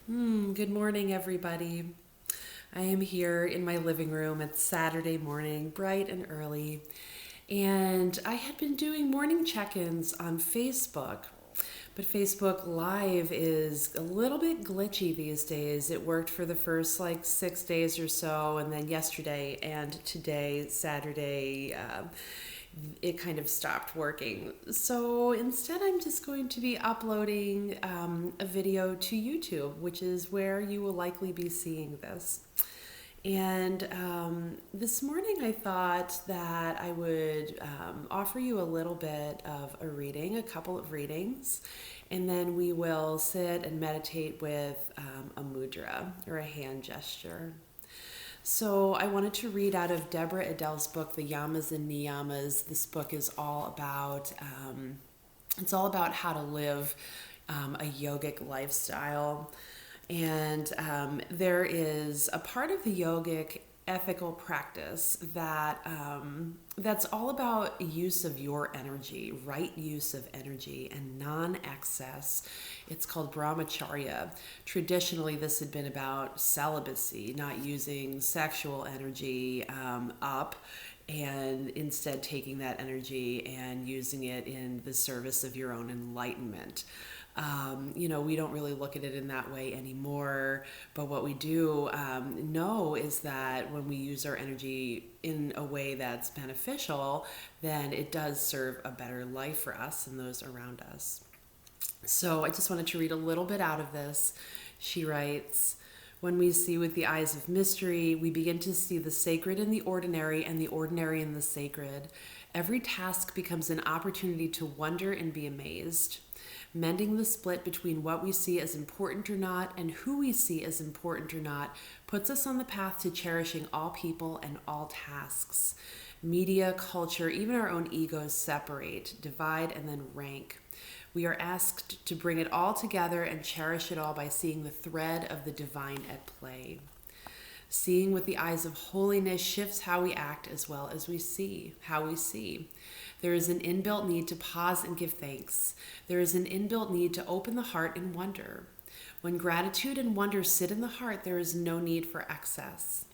Good morning, everybody. I am here in my living room. It's Saturday morning, bright and early, and I had been doing morning check ins on Facebook. But Facebook Live is a little bit glitchy these days. It worked for the first like 6 days or so, and then yesterday and today, Saturday, it kind of stopped working. So instead, I'm just going to be uploading a video to YouTube, which is where you will likely be seeing this. And this morning, I thought that I would offer you a little bit of a reading, a couple of readings, and then we will sit and meditate with a mudra or a hand gesture. So I wanted to read out of Deborah Adele's book, The Yamas and Niyamas. This book is all about how to live a yogic lifestyle. And there is a part of the yogic ethical practice that's all about use of your energy, right use of energy, and non-excess. It's called Bramacharya. Traditionally, this had been about celibacy, not using sexual energy up, and instead taking that energy and using it in the service of your own enlightenment. We don't really look at it in that way anymore. But what we do know is that when we use our energy in a way that's beneficial, then it does serve a better life for us and those around us. So I just wanted to read a little bit out of this. She writes, when we see with the eyes of mystery, we begin to see the sacred in the ordinary and the ordinary in the sacred. Every task becomes an opportunity to wonder and be amazed. Mending the split between what we see as important or not and who we see as important or not puts us on the path to cherishing all people and all tasks. Media, culture, even our own egos separate, divide, and then rank. We are asked to bring it all together and cherish it all by seeing the thread of the divine at play. Seeing with the eyes of holiness shifts how we act as well as how we see. There is an inbuilt need to pause and give thanks. There is an inbuilt need to open the heart and wonder. When gratitude and wonder sit in the heart, there is no need for excess.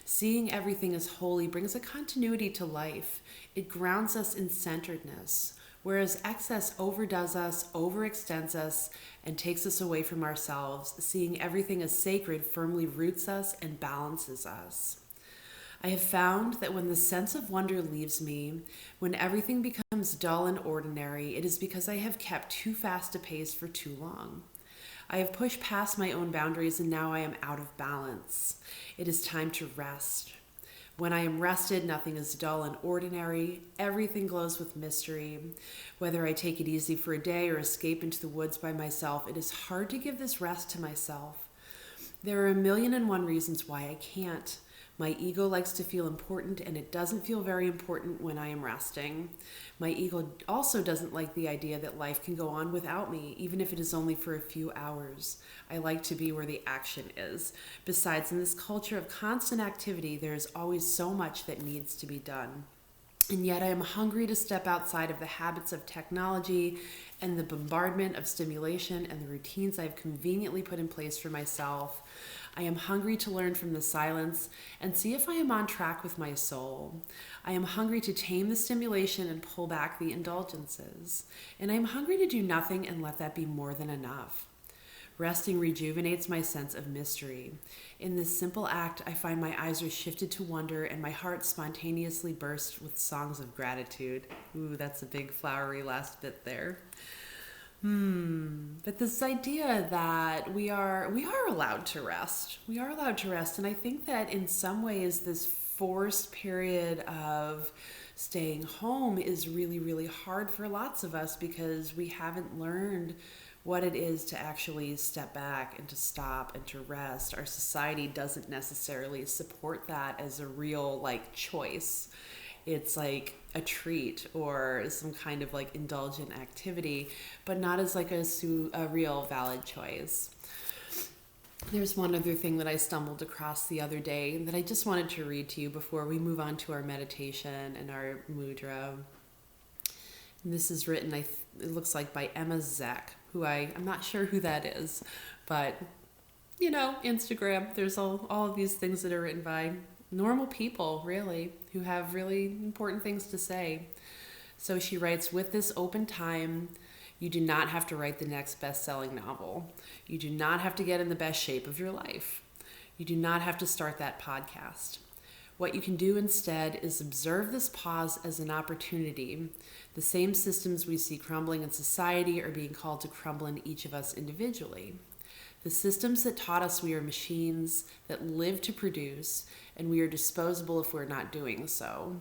Seeing everything as holy brings a continuity to life. It grounds us in centeredness, whereas excess overdoes us, overextends us, and takes us away from ourselves. Seeing everything as sacred firmly roots us and balances us. I have found that when the sense of wonder leaves me, when everything becomes dull and ordinary, it is because I have kept too fast a pace for too long. I have pushed past my own boundaries and now I am out of balance. It is time to rest. When I am rested, nothing is dull and ordinary. Everything glows with mystery. Whether I take it easy for a day or escape into the woods by myself, it is hard to give this rest to myself. There are a million and one reasons why I can't. My ego likes to feel important, and it doesn't feel very important when I am resting. My ego also doesn't like the idea that life can go on without me, even if it is only for a few hours. I like to be where the action is. Besides, in this culture of constant activity, there is always so much that needs to be done. And yet I am hungry to step outside of the habits of technology and the bombardment of stimulation and the routines I've conveniently put in place for myself. I am hungry to learn from the silence and see if I am on track with my soul. I am hungry to tame the stimulation and pull back the indulgences. And I am hungry to do nothing and let that be more than enough. Resting rejuvenates my sense of mystery. In this simple act, I find my eyes are shifted to wonder and my heart spontaneously bursts with songs of gratitude. Ooh, that's a big flowery last bit there. But this idea that we are allowed to rest. We are allowed to rest. And I think that in some ways this forced period of staying home is really, really hard for lots of us because we haven't learned what it is to actually step back and to stop and to rest. Our society doesn't necessarily support that as a real choice. It's like a treat or some kind of indulgent activity, but not as a real valid choice. There's one other thing that I stumbled across the other day that I just wanted to read to you before we move on to our meditation and our mudra. And this is written, it looks like by Emma Zek, who I'm not sure who that is, but Instagram. There's all of these things that are written by normal people, really, who have really important things to say. So she writes, with this open time, you do not have to write the next best-selling novel. You do not have to get in the best shape of your life. You do not have to start that podcast. What you can do instead is observe this pause as an opportunity. The same systems we see crumbling in society are being called to crumble in each of us individually. The systems that taught us we are machines that live to produce, and we are disposable if we're not doing so.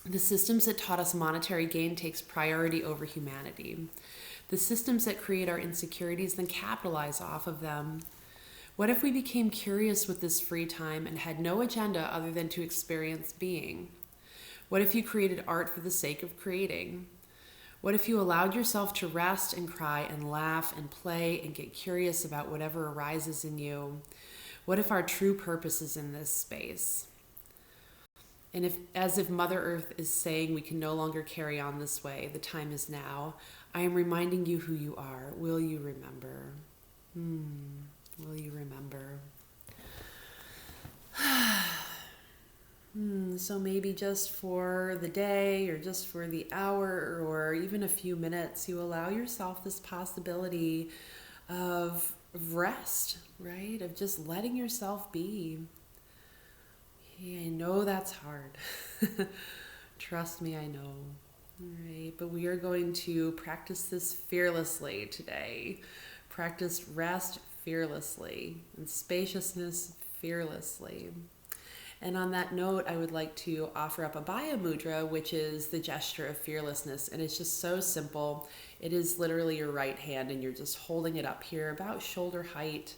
The systems that taught us monetary gain takes priority over humanity. The systems that create our insecurities then capitalize off of them. What if we became curious with this free time and had no agenda other than to experience being? What if you created art for the sake of creating? What if you allowed yourself to rest and cry and laugh and play and get curious about whatever arises in you? What if our true purpose is in this space? And as if Mother Earth is saying we can no longer carry on this way, the time is now, I am reminding you who you are. Will you remember? Will you remember? So maybe just for the day or just for the hour or even a few minutes, you allow yourself this possibility of rest, right? Of just letting yourself be. I know that's hard. Trust me, I know. All right, but we are going to practice this fearlessly today. Practice rest fearlessly and spaciousness fearlessly. And on that note, I would like to offer up Abhaya mudra, which is the gesture of fearlessness. And it's just so simple. It is literally your right hand, and you're just holding it up here about shoulder height.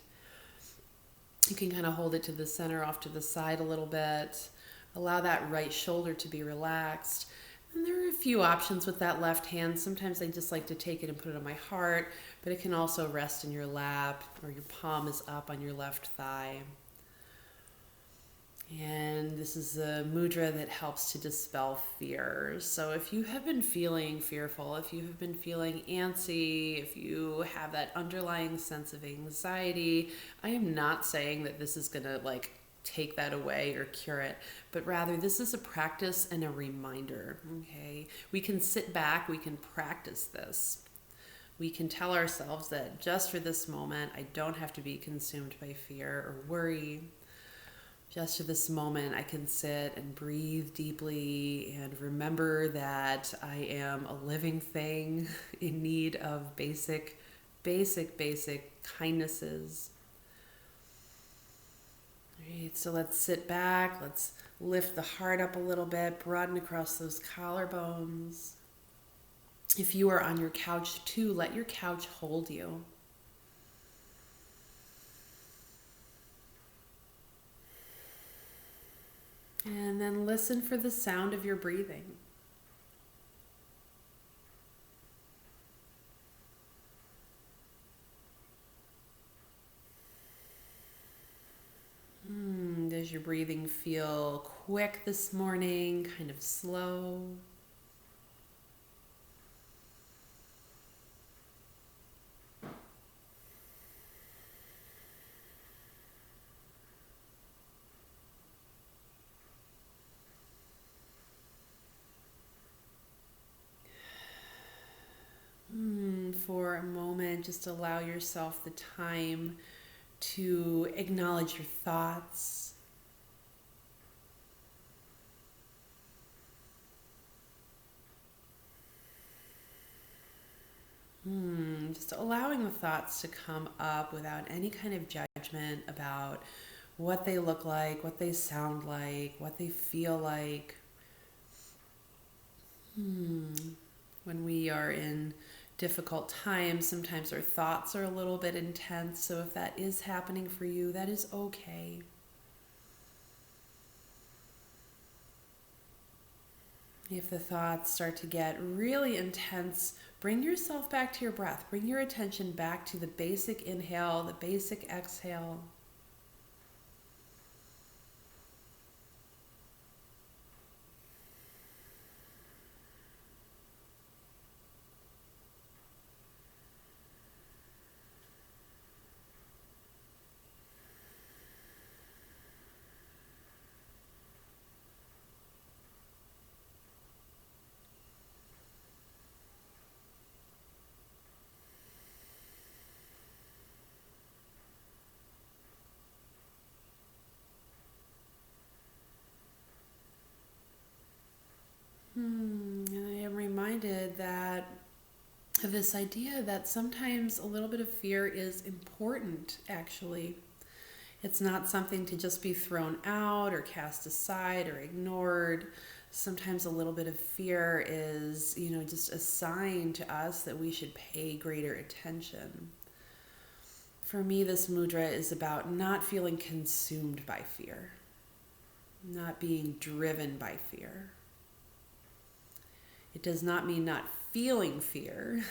You can kind of hold it to the center, off to the side a little bit. Allow that right shoulder to be relaxed. And there are a few options with that left hand. Sometimes I just like to take it and put it on my heart, but it can also rest in your lap, or your palm is up on your left thigh. And this is a mudra that helps to dispel fear. So if you have been feeling fearful, if you have been feeling antsy, if you have that underlying sense of anxiety, I am not saying that this is going to take that away or cure it, but rather this is a practice and a reminder, okay? We can sit back, we can practice this. We can tell ourselves that just for this moment, I don't have to be consumed by fear or worry. Just for this moment, I can sit and breathe deeply and remember that I am a living thing in need of basic kindnesses. All right, so let's sit back. Let's lift the heart up a little bit, broaden across those collarbones. If you are on your couch too, let your couch hold you. And then listen for the sound of your breathing. Does your breathing feel quick this morning, kind of slow? For a moment, just allow yourself the time to acknowledge your thoughts. Just allowing the thoughts to come up without any kind of judgment about what they look like, what they sound like, what they feel like. When we are in difficult times, sometimes our thoughts are a little bit intense. So if that is happening for you, that is okay. If the thoughts start to get really intense, bring yourself back to your breath. Bring your attention back to the basic inhale, the basic exhale. of this idea that sometimes a little bit of fear is important, actually. It's not something to just be thrown out or cast aside or ignored. Sometimes a little bit of fear is, just a sign to us that we should pay greater attention. For me, this mudra is about not feeling consumed by fear, not being driven by fear. It does not mean not feeling fear.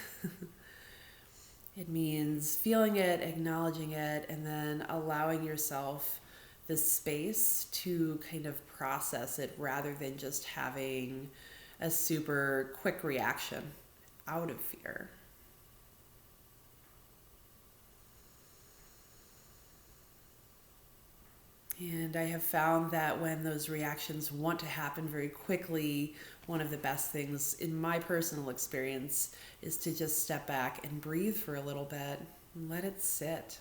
It means feeling it, acknowledging it, and then allowing yourself the space to kind of process it rather than just having a super quick reaction out of fear. And I have found that when those reactions want to happen very quickly, one of the best things in my personal experience is to just step back and breathe for a little bit and let it sit.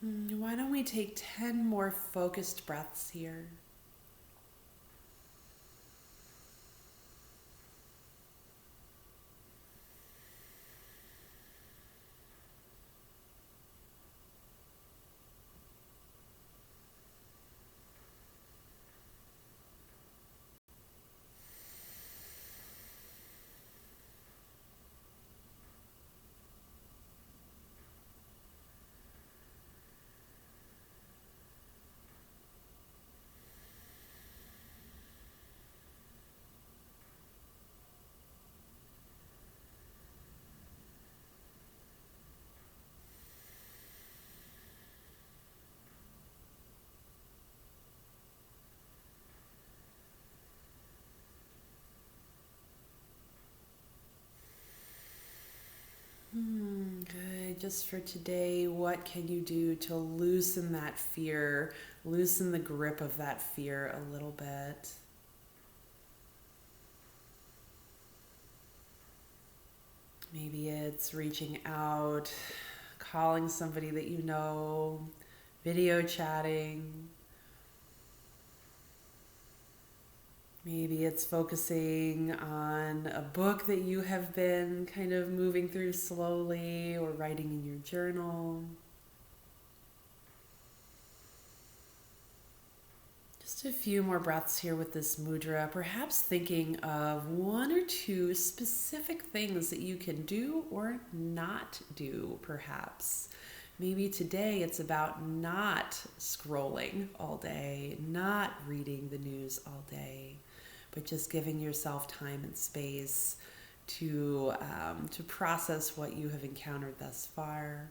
Why don't we take 10 more focused breaths here? Good. Just for today, what can you do to loosen that fear, loosen the grip of that fear a little bit? Maybe it's reaching out, calling somebody that you know, video chatting. Maybe it's focusing on a book that you have been kind of moving through slowly or writing in your journal. Just a few more breaths here with this mudra, perhaps thinking of one or two specific things that you can do or not do, perhaps. Maybe today it's about not scrolling all day, not reading the news all day, but just giving yourself time and space to process what you have encountered thus far.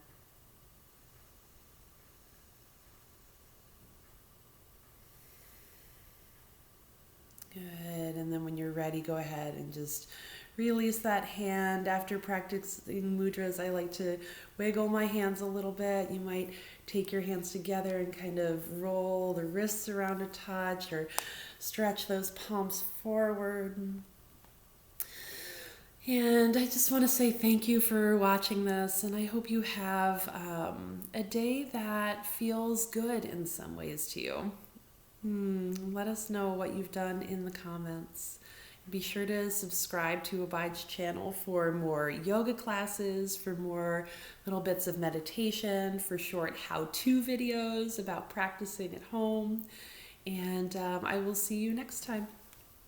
Good. And then when you're ready, go ahead and just release that hand. After practicing mudras, I like to wiggle my hands a little bit. You might take your hands together and kind of roll the wrists around a touch or stretch those palms forward. And I just want to say thank you for watching this, and I hope you have a day that feels good in some ways to you. Let us know what you've done in the comments. Be sure to subscribe to Abhaya's channel for more yoga classes, for more little bits of meditation, for short how-to videos about practicing at home. And I will see you next time.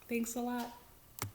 Thanks a lot.